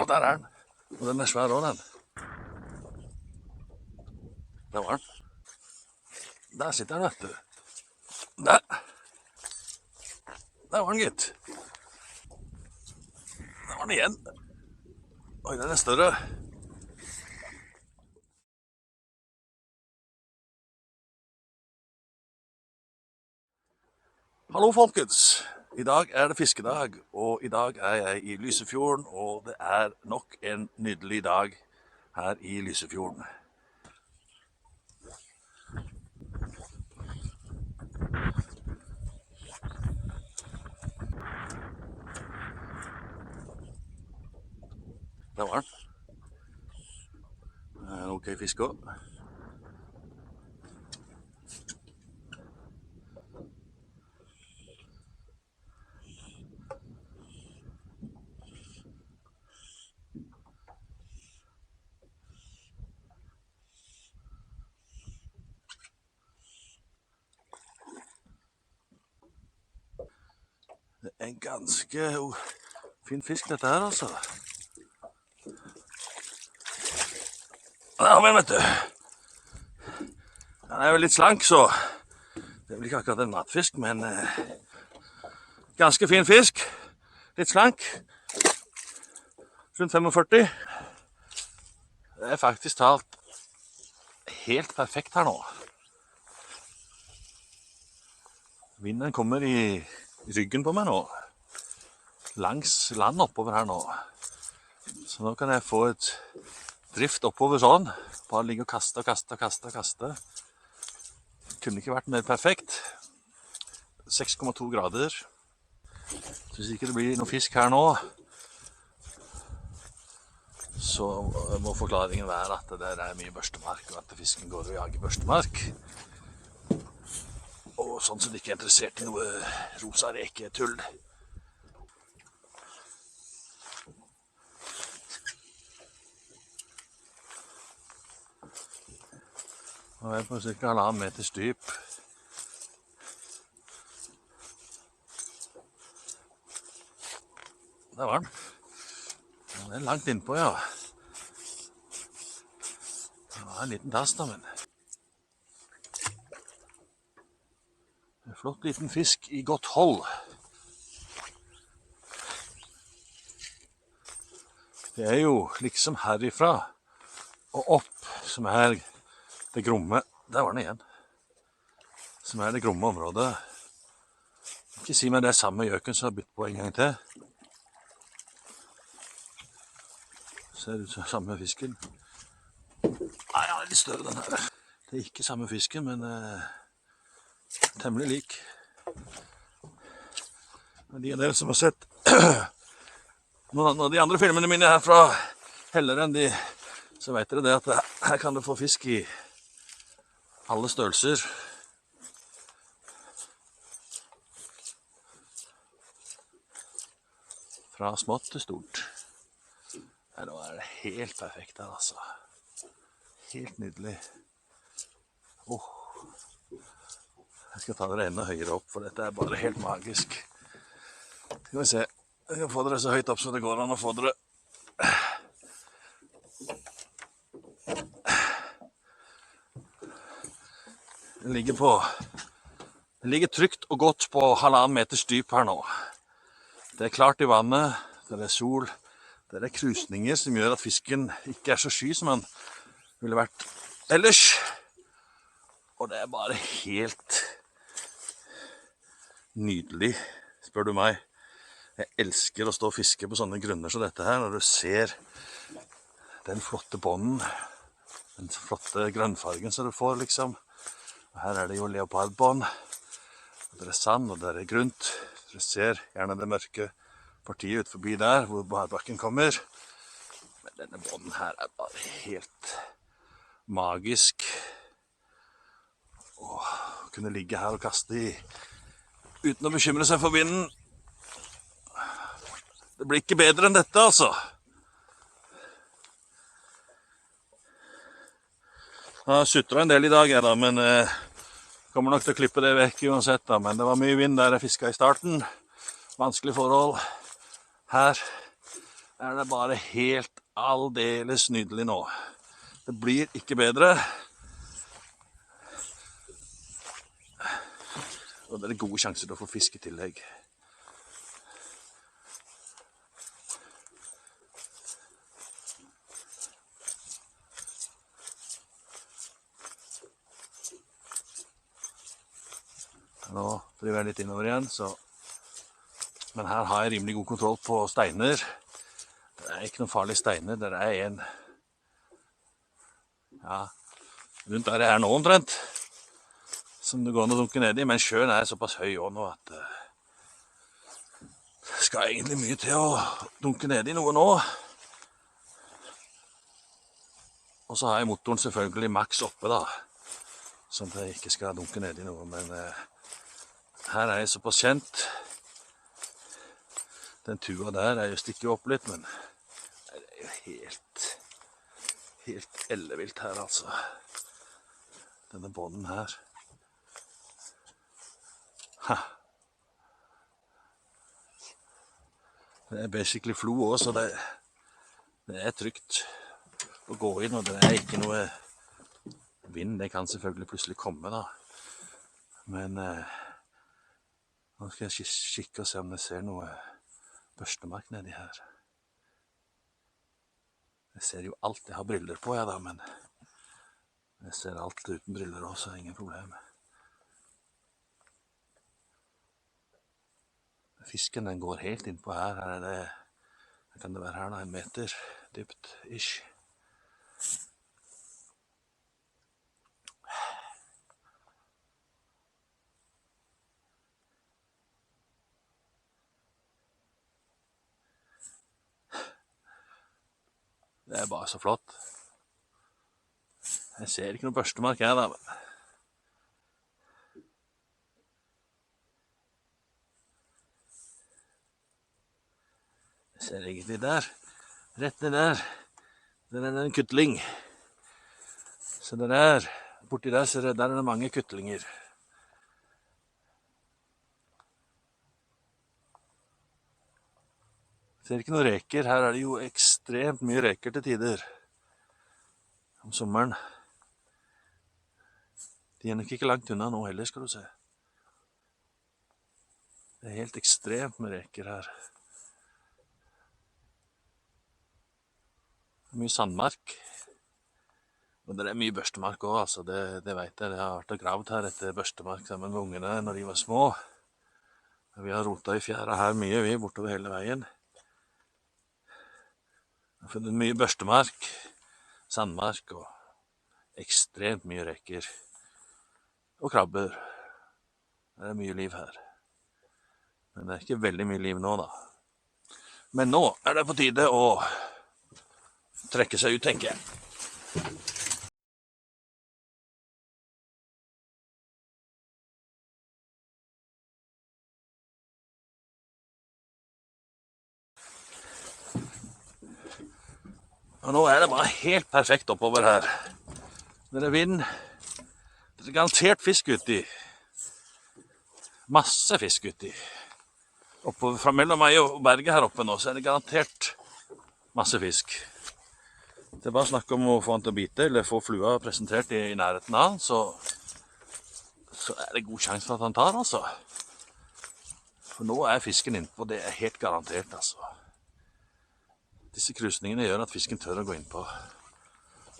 Og der er den. Og den er svær også, den. Der var den. Der sitter den, vet du. Der. Der var den, gitt. Der var den igjen. Oi, den er større. Hallo folkens, i dag er det fiskedag, og i dag er jeg i Lysefjorden, og det er nok en nydelig dag her i Lysefjorden. Der var den. Det er en ok fisk også. Det er en ganske fin fisk dette her, altså. Der har vi den, vet du. Den er jo litt slank, så det er vel ikke akkurat en matfisk, men ganske fin fisk. Litt slank. Rundt 45. Det er faktisk talt helt perfekt her nå. Vinden kommer i ryggen på meg nå. Langs land oppover her nå. Så nå kan jeg få et drift oppover sånn. Bare ligge og kaste og kaste og kaste og kaste. Kunne ikke vært mer perfekt. 6,2 grader. Så hvis ikke det blir noe fisk her nå, så må forklaringen være at det er mye børstemark, og at fisken går og jager børstemark. Og sånn som de ikke er interessert i noe rosa reketull. Nå er jeg på ca. 1,5 meters dyp. Der var den. Den er langt innpå, ja. Det var en liten tass da, men en flott liten fisk i godt hold. Det er jo liksom herifra og opp som er det gromme. Der var den igjen. Som er det gromme området. Ikke si meg det er samme gjøken som har bytt på en gang til. Ser ut som samme fisken. Nei, ja, det er litt større den her. Det er ikke samme fisken, men temmelig lik. Men de er dere som har sett noen av de andre filmene mine her fra Helleren, så vet dere det at her kan du få fisk i alle størrelser. Fra smått til stort. Nei, nå er det helt perfekt her, altså. Helt nydelig. Jeg skal ta dere enda høyere opp, for dette er bare helt magisk. Skal vi se. Jeg kan få dere så høyt opp så det går an å få dere. Det ligger trygt og godt på 1,5 meters dyp her nå. Det er klart i vannet, det er sol, det er krusninger som gjør at fisken ikke er så sky som den ville vært ellers. Og det er bare helt nydelig, spør du meg. Jeg elsker å stå og fiske på sånne grunner som dette her, når du ser den flotte bånden, den flotte grønnfargen som du får, liksom. Og her er det jo leopardbånd, og det er sand, og det er grunt. Du ser gjerne det mørke partiet ut forbi der, hvor barbakken kommer. Men denne bånden her er bare helt magisk. Å kunne ligge her og kaste i uten å bekymre seg for vinden. Det blir ikke bedre enn dette, altså. Jeg har sutret en del i dag, jeg da, men kommer nok til å klippe det vekk uansett da. Men det var mye vind der jeg fisket i starten. Vanskelig forhold. Her er det bare helt aldeles nydelig nå. Det blir ikke bedre. Og det er gode sjanser til å få fisk i tillegg. Nå driver jeg litt innover igjen, så... Men her har jeg rimelig god kontroll på steiner. Det er ikke noen farlige steiner. Det er en... Ja, rundt der jeg er nå omtrent. Som det går an å dunke ned i, men sjøen er såpass høy også nå at... Det skal egentlig mye til å dunke ned i noe nå. Og så har jeg motoren selvfølgelig maks oppe da. Sånn at jeg ikke skal dunke ned i noe, men... Her er jeg såpass kjent. Den tua der er jo stikket opp litt, men det er jo helt ellevilt her, altså. Denne bånden her. Ha. Det er basically flo også, så det er trygt å gå inn, og det er ikke noe vind. Det kan selvfølgelig plutselig komme da. Men... Nå skal jeg kikke og se om jeg ser noe børstemark nedi her. Jeg ser jo alt. Jeg har briller på, jeg da, men jeg ser alt uten briller også, ingen problem. Fisken den går helt innpå her. Her er det, kan det være her da, 1 meter dypt, ish. Det er bare så flott. Jeg ser ikke noe børstemark her da, men... Jeg ser egentlig der, rett ned der. Der er det en kuttling. Så det der, borti der, der er det mange kuttlinger. Jeg ser ikke noen reker. Her er det jo ekstremt mye reker til tider. Om sommeren. De er nok ikke langt unna nå heller, skal du se. Det er helt ekstremt med reker her. Det er mye sandmark. Og det er mye børstemark også, altså. Det vet jeg. Jeg har vært og gravd her etter børstemark sammen med ungene når de var små. Vi har rotet i fjæra her mye, vi, bortover hele veien. Jeg har funnet mye børstemark, sandmark og ekstremt mye reker. Og krabber. Det er mye liv her. Men det er ikke veldig mye liv nå da. Men nå er det på tide å trekke seg ut, tenker jeg. Og nå er det bare helt perfekt oppover her. Det er vind. Det er garantert fisk uti. Masse fisk uti. Oppover fra mellom meg og berget her oppe nå, så er det garantert masse fisk. Det er bare snakk om å få han til å bite, eller få flua presentert i nærheten av han, så er det god sjanse for at han tar, altså. For nå er fisken innpå, det er helt garantert, altså. Disse krusningene gjør at fisken tør å gå innpå.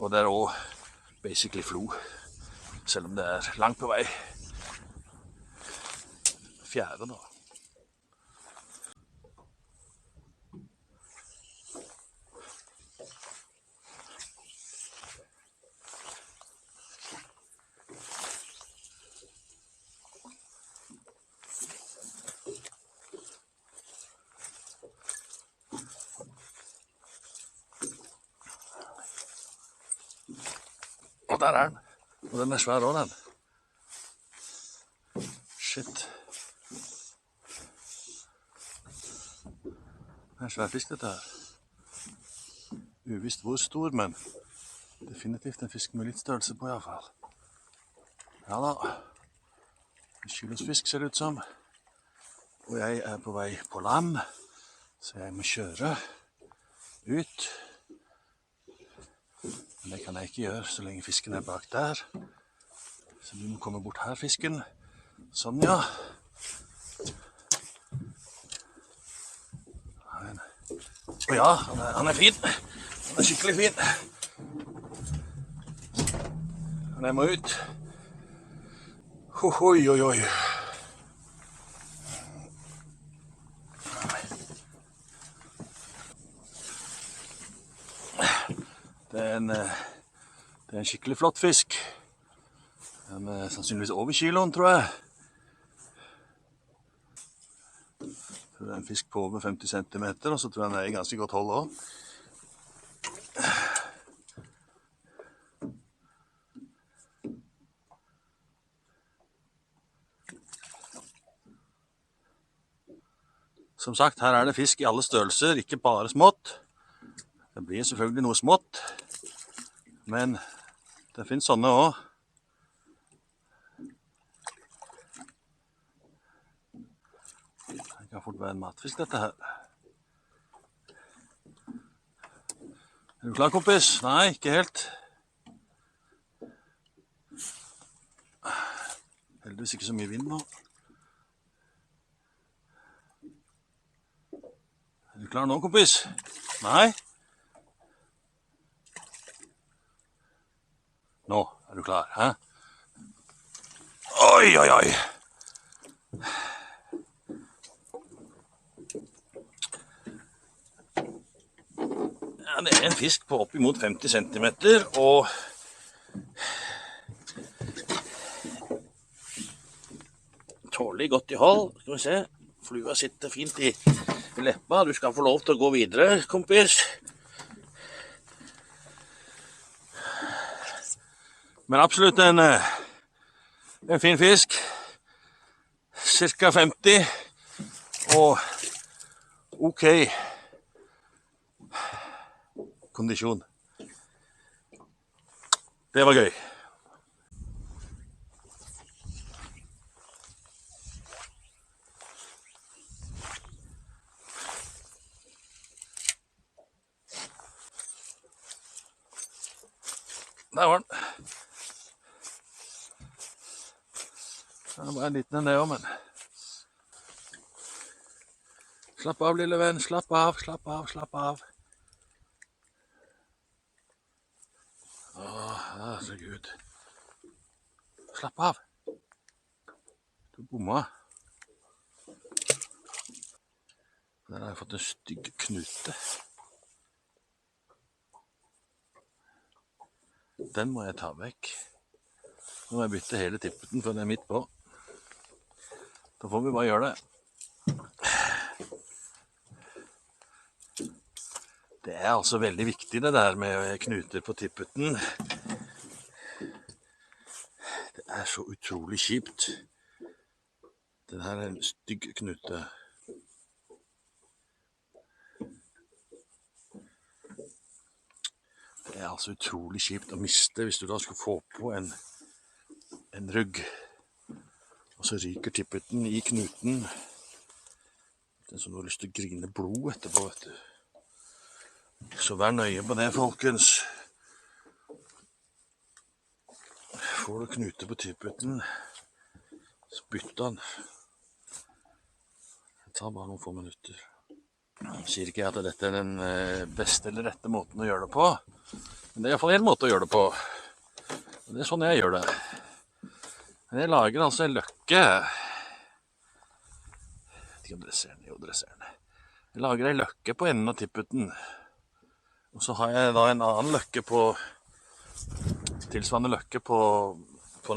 Og det er også basically flo, selv om det er langt på vei. Fjære da. Og der er den. Og den er svær også, den. Shit. Det er en svær fisk, dette her. Uvisst hvor stor, men definitivt en fisk med litt størrelse på i hvert fall. Ja da. En kilosfisk ser det ut som. Og jeg er på vei på land, så jeg må kjøre. ut. Men det kan jeg ikke gjøre så lenge fisken er bak der. Så du må komme bort her, fisken. Sånn, ja. Å ja, han er fin. Han er skikkelig fin. Men jeg må ut. Oi, oi, oi. Det er en skikkelig flott fisk. Den er sannsynligvis over kiloen, tror jeg. Det er en fisk på over 50 centimeter, og så tror jeg den er i ganske godt hold også. Som sagt, her er det fisk i alle størrelser, ikke bare smått. Det blir selvfølgelig noe smått, men det finnes sånne også. Det kan fort være en matfisk, dette her. Er du klar, kompis? Nei, ikke helt. Heldigvis ikke så mye vind nå. Er du klar nå, kompis? Nei? Nå er du klar, hæ? Oi, oi, oi! Ja, det er en fisk på opp imot 50 centimeter, og tålig godt i hold. Skal vi se, flua sitter fint i leppa. Du skal få lov til å gå videre, kompis. Men absolutt en fin fisk. Cirka 50. Og ok kondisjon. Det var gøy. Der var den. Det var en liten en det også, men slapp av, lille venn. Slapp av, slapp av, slapp av. Herregud. Slapp av. Du bomma. Der har jeg fått en stygg knute. Den må jeg ta vekk. Nå må jeg bytte hele tippeten, for den er midt på. Da får vi bare gjøre det. Det er altså veldig viktig det der med knuter på tippeten. Det er så utrolig kjipt. Den her er en stygg knute. Det er altså utrolig kjipt å miste hvis du da skulle få på en rugg. Og så ryker tippeten i knuten. Det er som du har lyst til å grine blod etterpå, vet du. Så vær nøye på det, folkens. Får du knute på tippeten, så bytt den. Det tar bare noen få minutter. Jeg sier ikke at dette er den beste eller rette måten å gjøre det på. Men det er i hvert fall en måte å gjøre det på. Og det er sånn jeg gjør det. Men jeg lager altså en løkke. Jeg vet ikke om dere ser den. Jo, dere ser den. Jeg lager en løkke på enden av tippeten. Og så har jeg da en annen løkke på, tilsvarende løkke på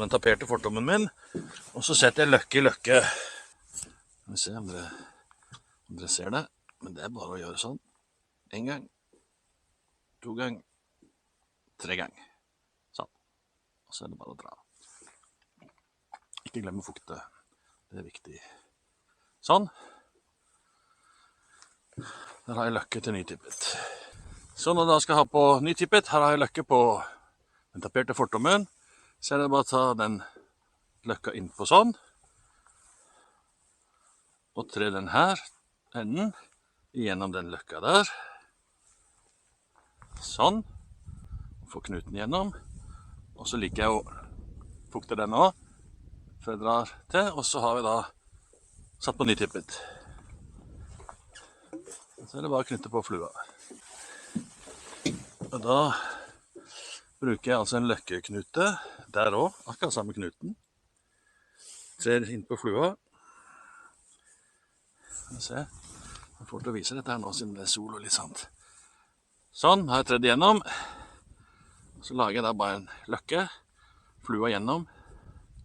den taperte fortommen min. Og så setter jeg løkke i løkke. Skal vi se om dere ser det. Men det er bare å gjøre sånn. 1 gang, 2 gang, 3 gang. Sånn. Og så er det bare å dra. Ikke glem å fukte. Det er viktig. Sånn. Der har jeg løkke til nytippet. Så når jeg skal ha på nytippet, her har jeg løkke på den taperte fortommen. Så er det bare å ta den løkka inn på sånn. Og tre den her enden igjennom den løkka der. Sånn. Får knuten gjennom. Og så liker jeg å fukte den også, før jeg drar til. Og så har vi da satt på nytippet. Så er det bare å knytte på flua. Og da bruker jeg altså en løkkeknute der også, akkurat samme knuten. Trer inn på flua. Se, jeg får til å vise dette her nå siden det er sol og litt sånt. Sånn, har jeg tredd igjennom. Så lager jeg da bare en løkke. Flua gjennom.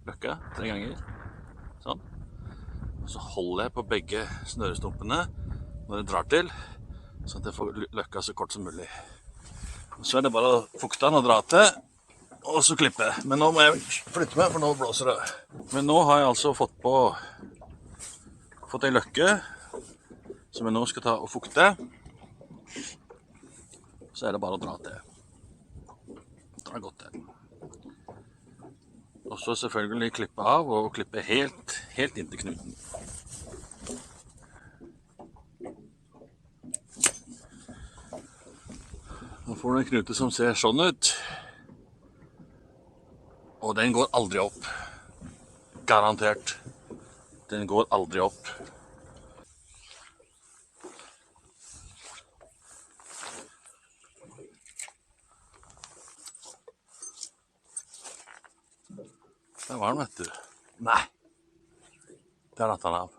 Løkka 3 ganger. Sånn. Og så holder jeg på begge snørestumpene når jeg drar til, sånn at jeg får løkka så kort som mulig. Og så er det bare å fukte den og dra til, og så klippe. Men nå må jeg flytte meg, for nå blåser det. Men nå har jeg altså fått en løkke, som jeg nå skal ta og fukte. Så er det bare å dra til. Dra godt til. Og så selvfølgelig klippe av, og klippe helt inntil knuten. Nå får du en knute som ser sånn ut. Og den går aldri opp. Garantert. Den går aldri opp. Der var den, vet du. Nei. Der datt han av.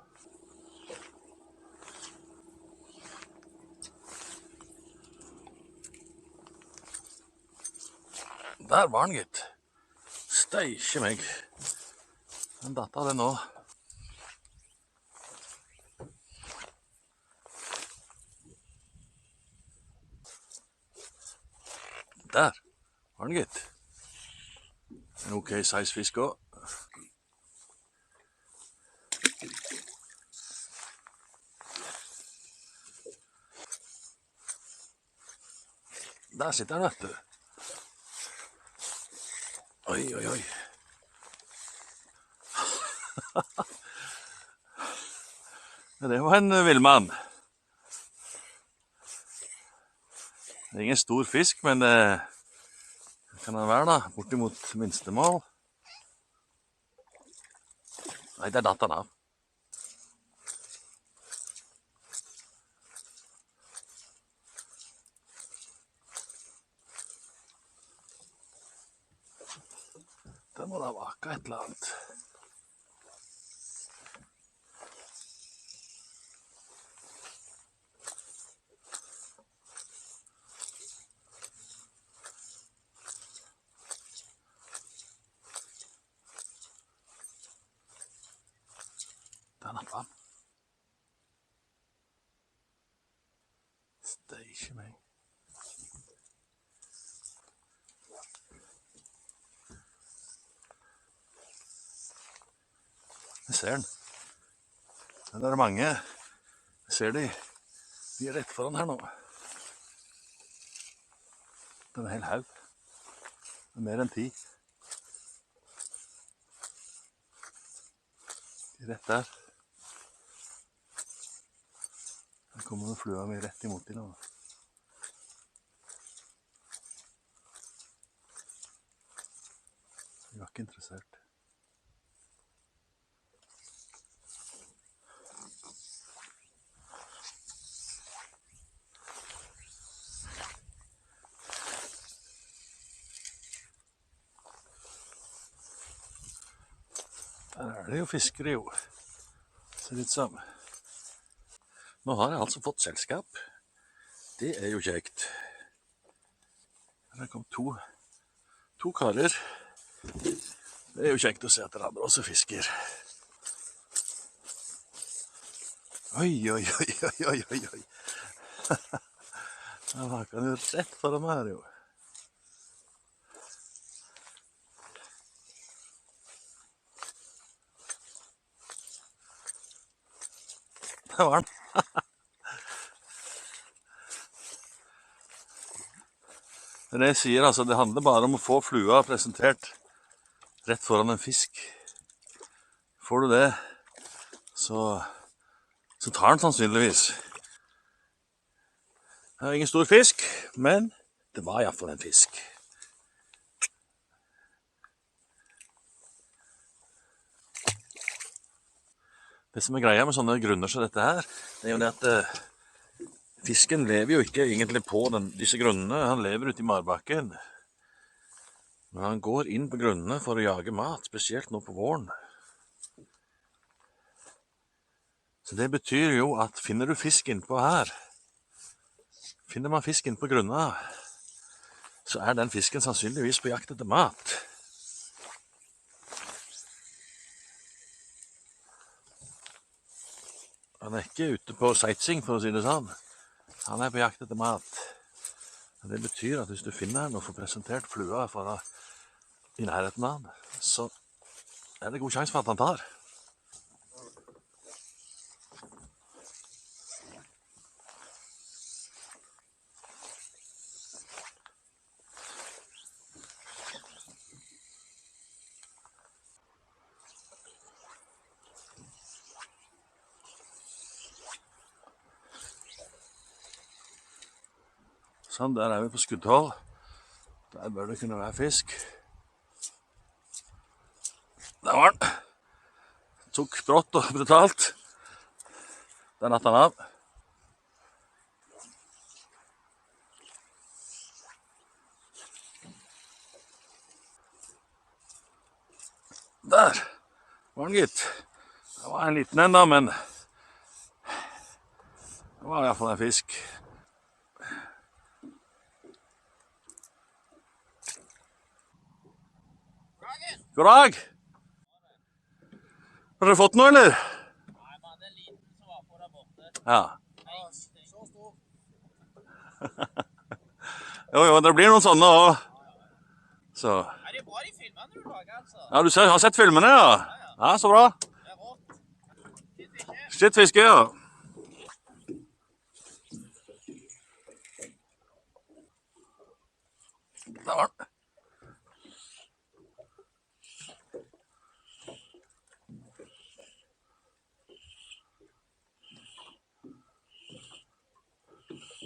Der var den, gitt. Steikje meg. Den datt av det nå. Der var den, gitt. En ok size fisk også. Der sitter den, vet du. Oi, oi, oi. Det var en villmann. Det er ingen stor fisk, men det kan den være da, bortimot minstemål. Nei, der datt han av. Det må da vake et eller annet. Der nappet han. Steikje meg. Jeg ser den. Den er mange. Jeg ser de. De er rett foran her nå. Den er hel haug. Det er mer enn 10. De er rett der. Her kommer flua mi rett imot de nå. Jeg var ikke interessert. Der er det jo fiskere jo, ser det ut som. Nå har jeg altså fått selskap. Det er jo kjekt. Her kom to karer. Det er jo kjekt å se at dere andre også fisker. Oi, oi, oi, oi, oi, oi, oi. Da vaker han jo rett foran meg her jo. Der var den. Det jeg sier, altså, det handler bare om å få flua presentert rett foran en fisk. Får du det, så tar den sannsynligvis. Det er ingen stor fisk, men Det var i hvert fall en fisk. Det som greia med sånne grunner som dette her, det jo det at fisken lever jo ikke egentlig på disse grunnene. Han lever ute i marbakken. Men han går inn på grunnene for å jage mat, spesielt nå på våren. Så det betyr jo at finner du fisk innpå her, finner man fisk innpå grunnene, så den fisken sannsynligvis på jakt etter mat. Han ikke ute på sightseeing, for å si det sånn. Han på jakt etter mat. Det betyr at hvis du finner han og får presentert flua i nærheten av han, så det god sjanse for at han tar. Sånn, der vi på skuddhold. Der bør det kunne være fisk. Der var den. Tok brått og brutalt. Der natt han av. Der var den, gitt. Det var en liten enda, men det var i hvert fall en fisk. God dag! Har dere fått noe, eller? Nei, men det liten som var på der borte. Ja. Så stor. Jo, det blir noen sånne også. Så. Er det bra de filmene du lager, altså? Ja, du har sett filmene, ja? Ja, så bra. Det rått. Shit fiske, ja. Der var den.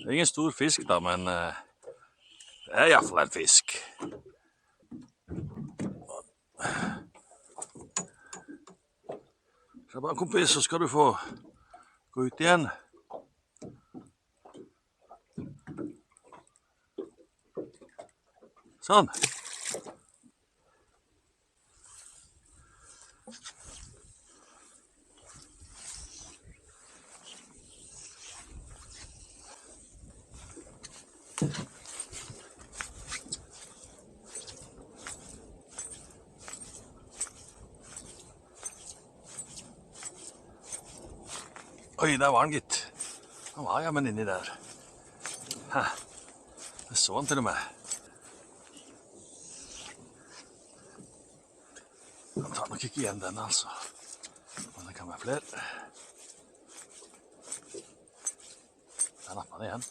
Det ingen stor fisk da, men det i hvert fall en fisk. Så bare kompis, så skal du få gå ut igjen. Sånn. Oi, der var han, gitt. Han var jammen inni der. Jeg så han til og med. Han tar nok ikke igjen den, altså. Men det kan være flere. Der nappet han igjen.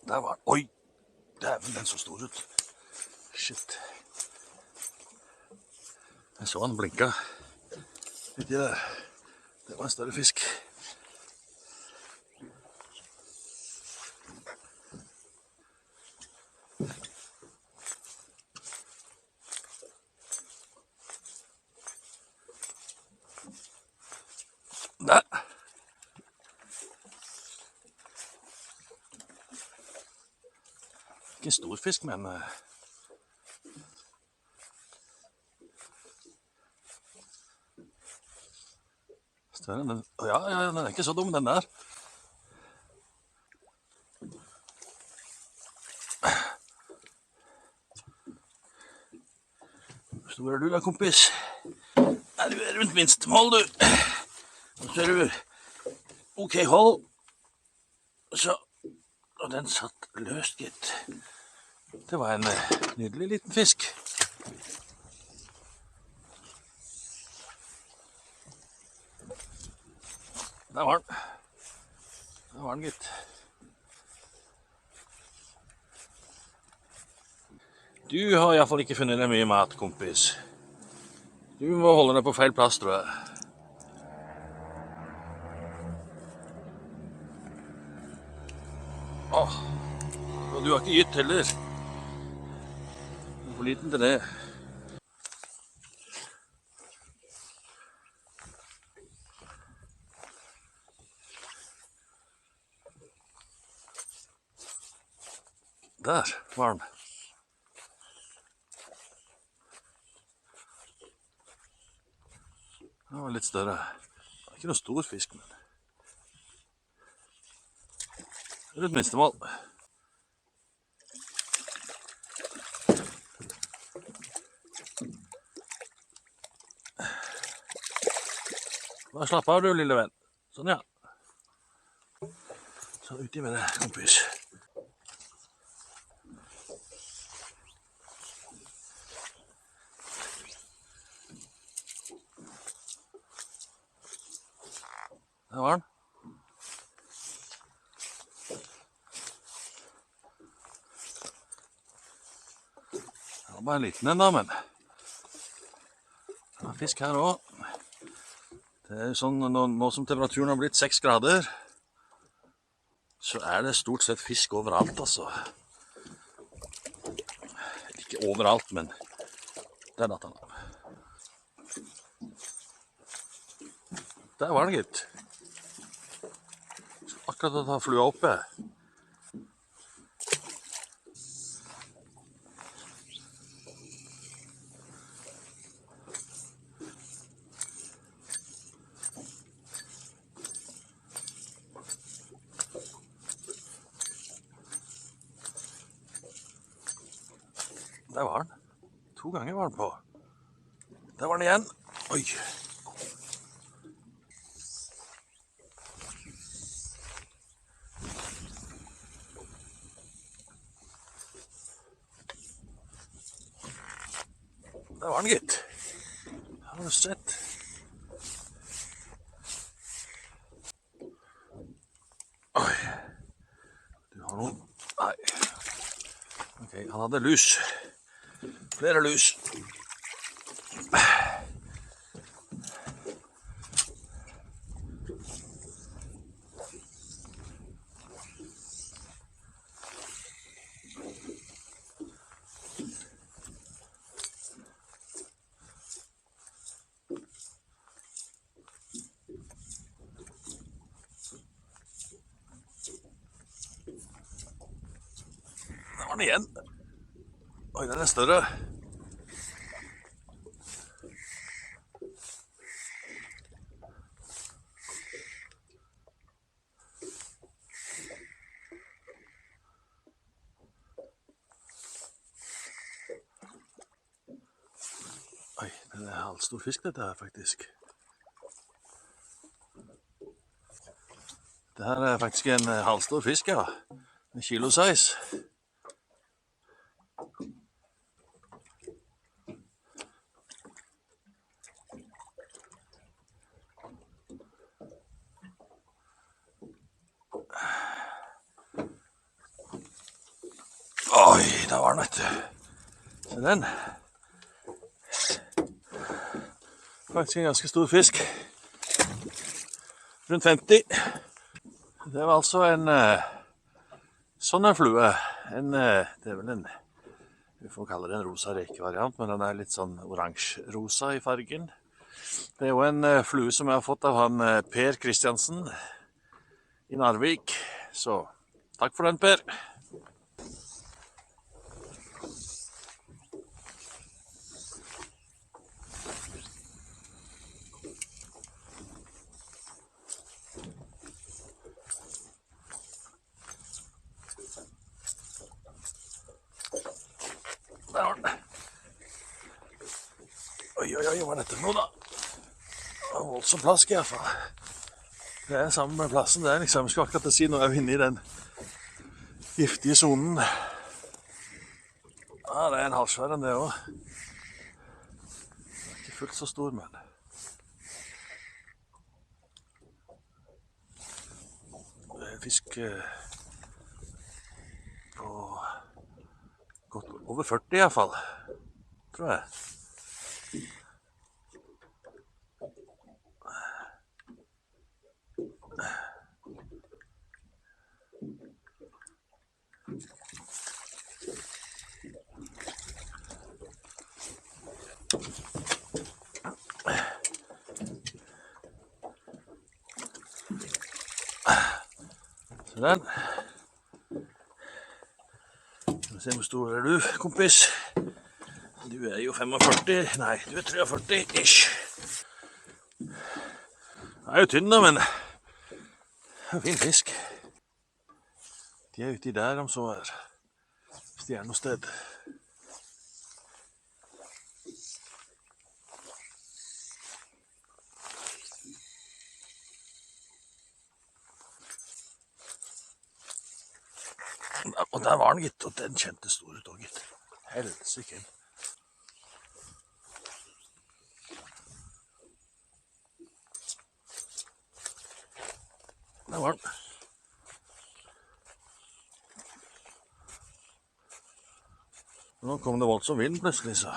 Der var han. Oi! Dæven, den så stor ut. Shit. Jeg så han blinka uti der. Det var en større fisk. Der. Ikke en stor fisk, men større enn den. Ja, den er ikke så dum, den der. Hvor stor er du da, kompis? Nei, du er rundt minstemål, du. Nå ser du ok hold. Så, og den satt løst, gitt. Det var en nydelig liten fisk. Der var den. Der var den, gitt. Du har i hvert fall ikke funnet deg mye mat, kompis. Du må holde deg på feil plass, tror jeg. Åh, Du har ikke gitt heller. Du er for liten til det. Der var den. Den var litt større. Det er ikke noe stor fisk, men det er et minstemål. Bare slapp av du, lille venn. Sånn, ja. Så uti med det, kompis. Der var den. Det var bare en liten en da, men det var fisk her også. Det er jo sånn, nå som temperaturen har blitt 6 grader, så er det stort sett fisk overalt, altså. Ikke overalt, men der datt han av. Der var den, gitt. Akkurat å ta flua oppe. Der var den. 2 ganger var den på. Der var den igjen. Oi. Der var den, gitt. Har du sett? Oi. Du har noe. Nei. Ok, han hadde lus. Flere lus. Der var den igjen. Oi, den er større. Oi, det er halvstor fisk dette her, faktisk. Det her er faktisk en halvstor fisk, ja. En kilosize. Oi, der var den, vet du. Se den. Faktisk en ganske stor fisk. Rundt 50. Det var altså en sånn en flue. Det er vel en, vi får kalle det en rosa rekevariant, men den er litt sånn oransje-rosa i fargen. Det er jo en flue som jeg har fått av han Per Kristiansen i Narvik. Så takk for den, Per. Der var den. Oi, oi, oi, hva er dette for noe da? Det var voldsom plask i hvert fall. Det er sammen med plassen der, liksom. Jeg skal akkurat si nå er vi inne i den giftige zonen. Ja, det er en halvsvær enn det også. Ikke fullt så stor, men det er fisk på godt over 40 i hvert fall, tror jeg. Se den. Skal vi se hvor stor er du, kompis? Du er jo 45. Nei, du er 43 ish. Jeg er jo tynn da, men det er fin fisk. De er ute i der om så er. Hvis de er noe sted. Og der var den, gitt. Og den kjente stor ut også, gitt. Helsike. Der var den. Nå kom det voldsom vind plutselig, så.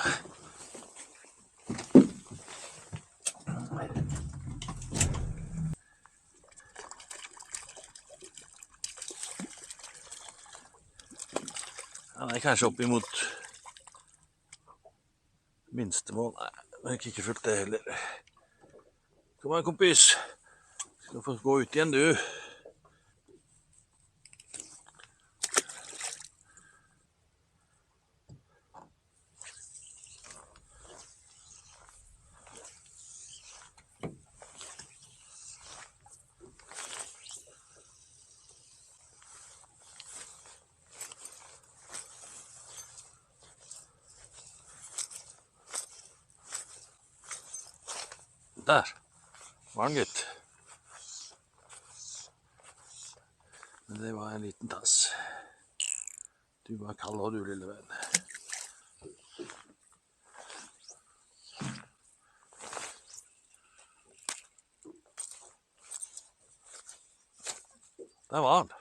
Han er kanskje opp imot minstemål. Nei, det er ikke fullt det heller. Kom her, kompis. Skal få gå ut igjen, du. Der var den, gitt. Men det var en liten tass. Du var kald og du, lille venn. Der var han.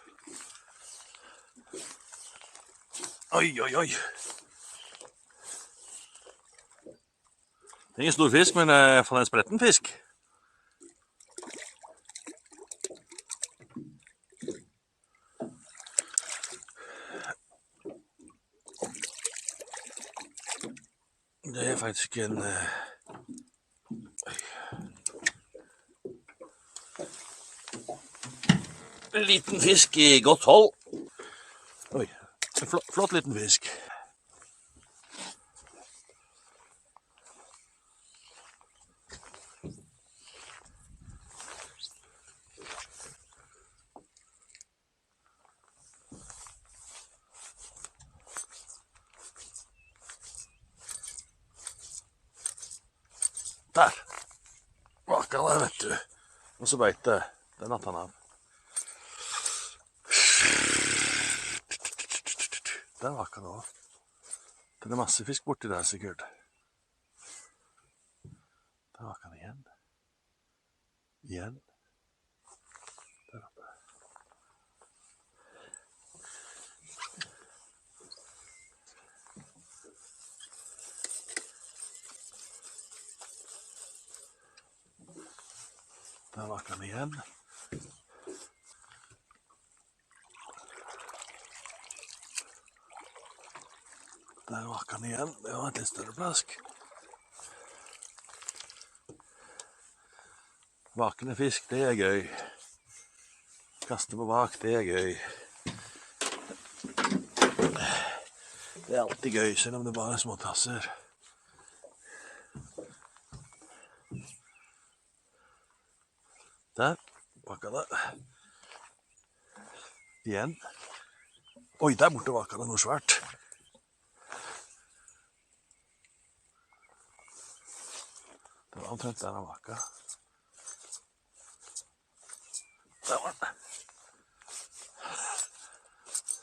Oi, oi, oi. Det er ingen stor fisk, men for en spretten fisk. Det er faktisk en liten fisk i godt hold. Oi, en flott liten fisk. Der. Vakker der, vet du. Og så beit det. Den natt han av. Der vakker det også. Det er masse fisk borti der, sikkert. Der vakker den igjen. Igjen. Der oppe. Der vakker den igjen. Der vakker den igjen. Det var et litt større plask. Vakende fisk, det er gøy. Kaste på vak, det er gøy. Det er alltid gøy, selv om det bare er små tasser. Der, vakker det. Igjen. Oi, der borte vakker det noe svært. Det var omtrent der han vakker. Der var den.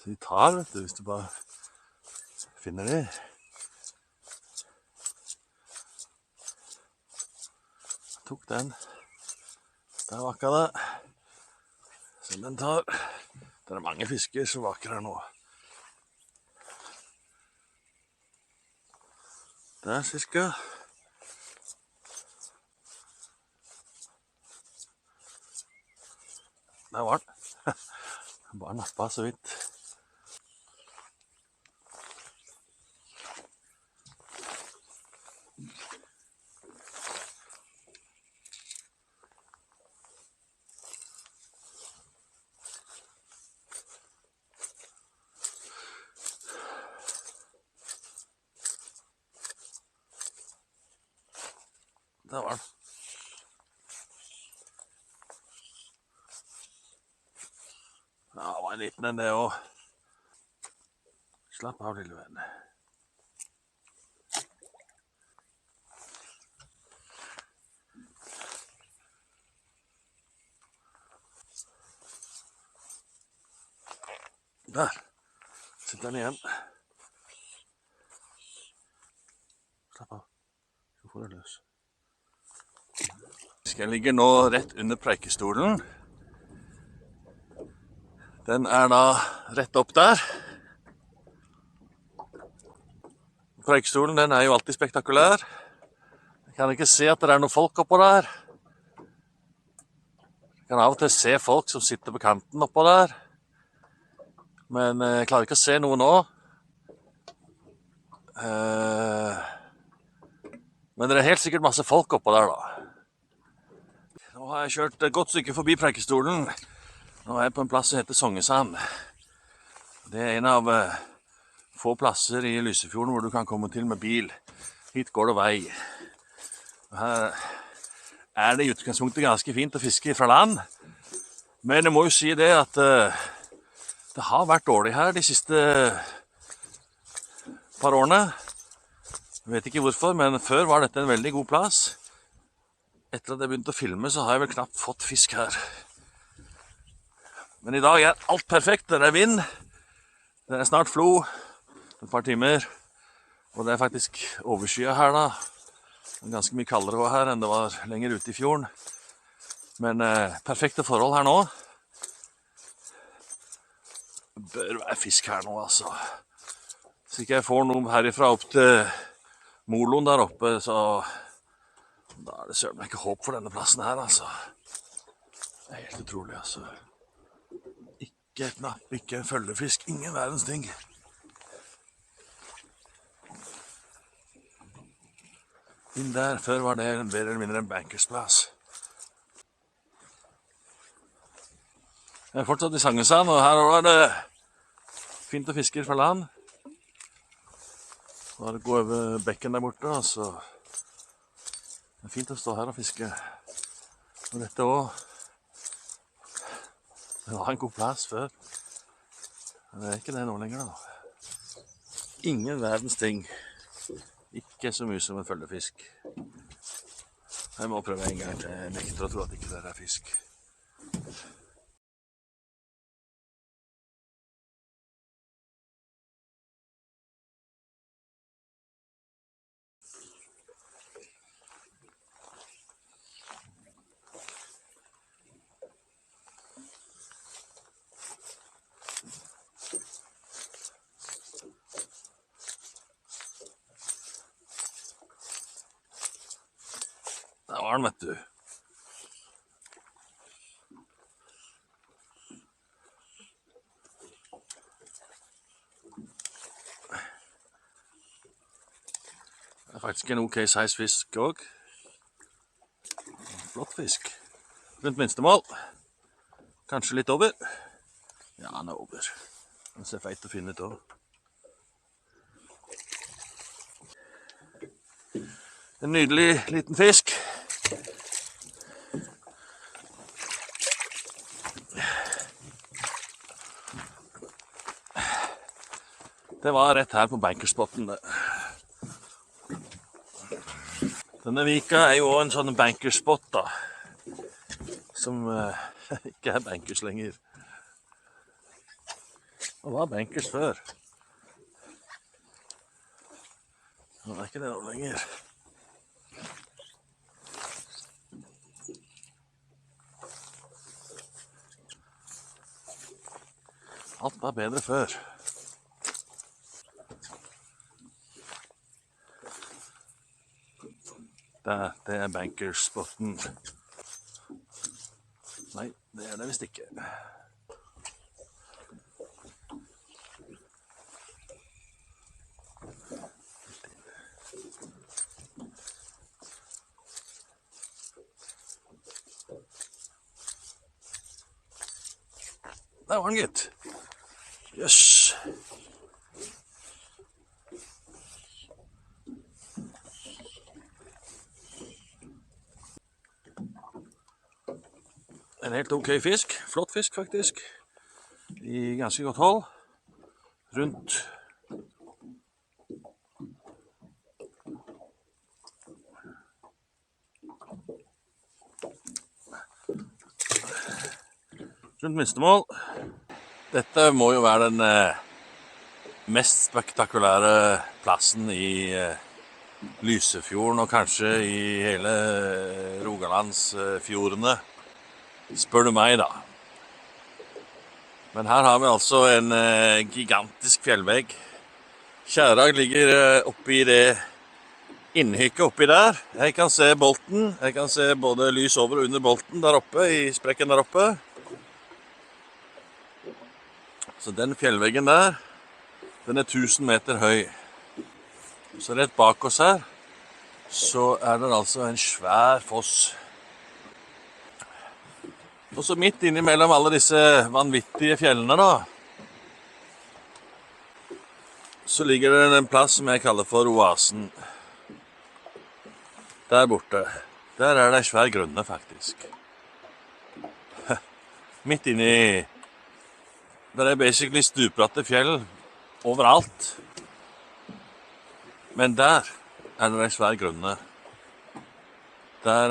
Så de tar, vet du, hvis du bare finner de. Tok den. Der vakker det. Se den tar. Det er mange fisker som vakker her nå. Der cirka. Der var den. Bare nappa så vidt. Der var den. Ja, det var en liten en det også. Slapp av, lille venn. Der sitter den igjen. Slapp av, så får du løs. Jeg ligger nå rett under preikestolen. Den er da rett opp der. Preikestolen den er jo alltid spektakulær. Jeg kan ikke se at det er noen folk oppå der. Jeg kan av og til se folk som sitter på kanten oppå der. Men jeg klarer ikke å se noe nå. Men det er helt sikkert masse folk oppå der da. Nå har jeg kjørt et godt stykke forbi preikestolen. Nå er jeg på en plass som heter Songesand. Det er en av få plasser i Lysefjorden hvor du kan komme til med bil. Hit går det vei. Og her er det i utgangspunktet ganske fint å fiske fra land. Men jeg må jo si det at det har vært dårlig her de siste par årene. Jeg vet ikke hvorfor, men før var dette en veldig god plass. Etter at jeg begynte å filme, så har jeg vel knapt fått fisk her. Men i dag er alt perfekt. Det er vind. Det er snart flo. Et par timer. Og det er faktisk overskyet her da. Det er ganske mye kaldere her enn det var lenger ute i fjorden. Men perfekte forhold her nå. Det bør være fisk her nå, altså. Hvis ikke jeg får noe herifra opp til Moloen der oppe, så da er det søren meg ikke håp for denne plassen her, altså. Det er helt utrolig, altså. Ikke et napp, ikke en følgefisk, ingen verdens ting. Inn der, før var det mer eller mindre en bankersplass. Jeg er fortsatt i Songesand, og her var det fint å fiske fra land. Bare gå over bekken der borte, og så det er fint å stå her og fiske. Og dette også, det var en god plass før. Men det er ikke det nå lenger da. Ingen verdens ting. Ikke så mye som en følgefisk. Jeg må prøve en gang til. Jeg nekter å tro at ikke det er fisk. Der var den, vet du. Det er faktisk en ok size fisk også. Flott fisk. Rundt minstemål. Kanskje litt over. Ja, han er over. Den ser feit og fin ut også. En nydelig liten fisk. Det var rett her på bankerspotten. Denne vika er jo også en sånn bankerspot da, som ikke er bankers lenger. Det var bankers før. Nå er ikke det noe lenger. Alt var bedre før. Det er bankerspotten. Nei, det er det visst ikke. Der var den, gitt. Jøss. En helt ok fisk. Flott fisk, faktisk. I ganske godt hold. Rundt minstemål. Dette må jo være den mest spektakulære plassen i Lysefjorden, og kanskje i hele Rogalandsfjordene, spør du meg da. Men her har vi altså en gigantisk fjellvegg. Kjærag ligger oppi det innhykket oppi der. Jeg kan se bolten, jeg kan se både lys over og under bolten der oppe, i sprekken der oppe. Så den fjellveggen der, den er 1000 meter høy. Så rett bak oss her, så er det altså en svær foss. Og så midt innimellom alle disse vanvittige fjellene da, så ligger det en plass som jeg kaller for Oasen. Der borte, der er det en svær grunne faktisk. Midt inni, der er basically stupbratte fjell overalt. Men der er det en svær grunne. Der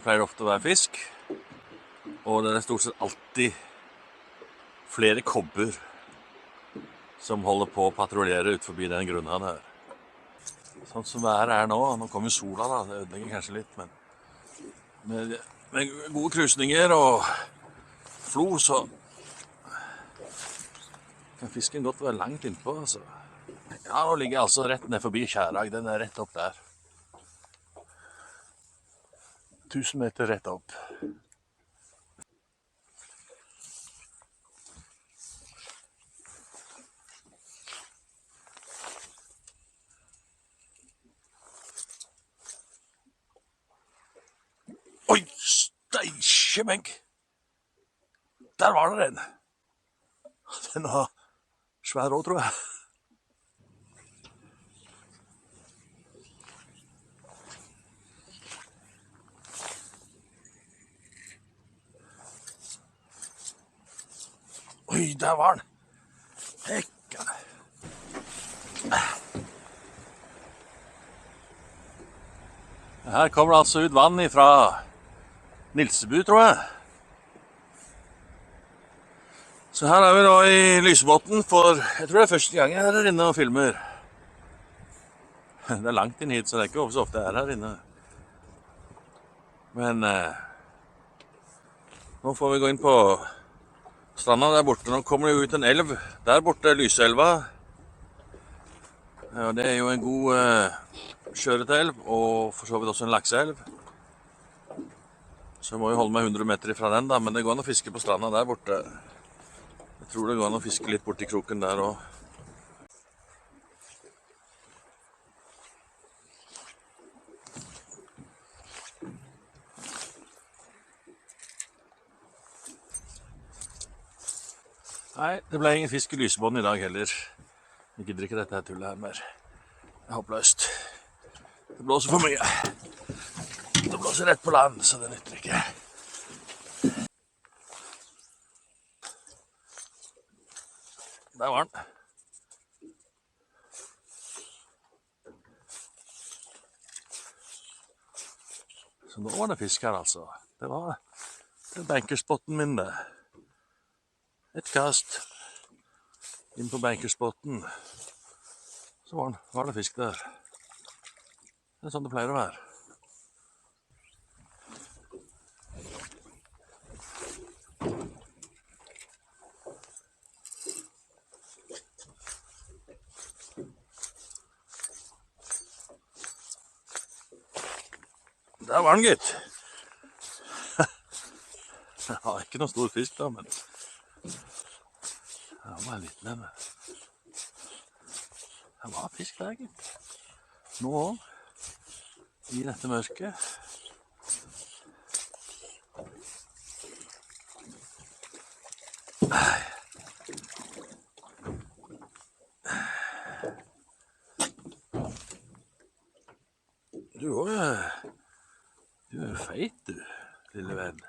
pleier det ofte å være fisk, og det er stort sett alltid flere kobber som holder på å patruljere ut forbi den grunna der. Sånn som været er nå, nå kommer sola da, det ødelegger kanskje litt, men med gode krusninger og flo, så kan fisken godt være langt innpå, altså. Ja, nå ligger jeg altså rett ned forbi Kjærag, den er rett opp der. 1000 meter rett opp. Oi, steikjemenk! Der var det den. Den var svær også, tror jeg. Oi, der var den. Hekka. Her kommer det altså ut vann fra Nilsebu, tror jeg. Så her er vi nå i Lysebotn for, jeg tror det er første gang jeg er her inne og filmer. Det er langt inn hit, så det er ikke så ofte jeg er her inne. Men nå får vi gå inn på stranda der borte. Nå kommer det ut en elv. Der borte er Lyselva. Ja, det er jo en god sjøørretelv, og for så vidt også en lakseelv. Så jeg må jo holde meg 100 meter ifra den da, men det går an å fiske på stranda der borte. Jeg tror det går an å fiske litt borti kroken der også. Nei, det ble ingen fisk i Lysebotn i dag heller. Jeg gidder ikke dette her tullet her mer. Det er håpløst. Det blåser for mye. Det blåser rett på land, så det nytter ikke. Der var den. Så nå var det fisk her, altså. Det var bankerspotten min, det. Et kast inn på bankerspotten. Så var det fisk der. Det er sånn det pleier å være. Der var den, gitt. Jeg har ikke noen stor fisk da, men det var en liten en. Det var fisk der, gitt. Nå også. I dette mørket. Du er jo feit, du, lille venn.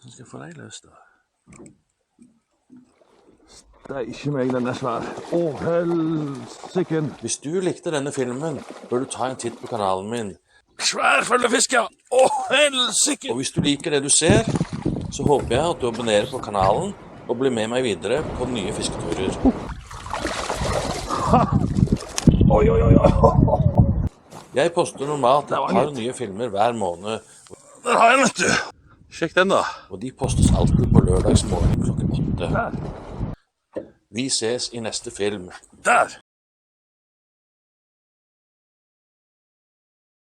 Hvordan skal jeg få deg løs, da? Det er ikke meg, den er svær. Å, helsiken. Hvis du likte denne filmen, bør du ta en titt på kanalen min. Svær følgefisk, ja. Å, helsike. Og hvis du liker det du ser, så håper jeg at du abonnerer på kanalen og blir med meg videre på nye fisketurer. Oi, oi, oi, oi. Jeg poster normalt et par nye filmer hver måned. Der har jeg den, vet du. Sjekk den, da. Og de postes alltid på lørdagsmorgen klokken 8. Der. Vi ses i neste film. Der!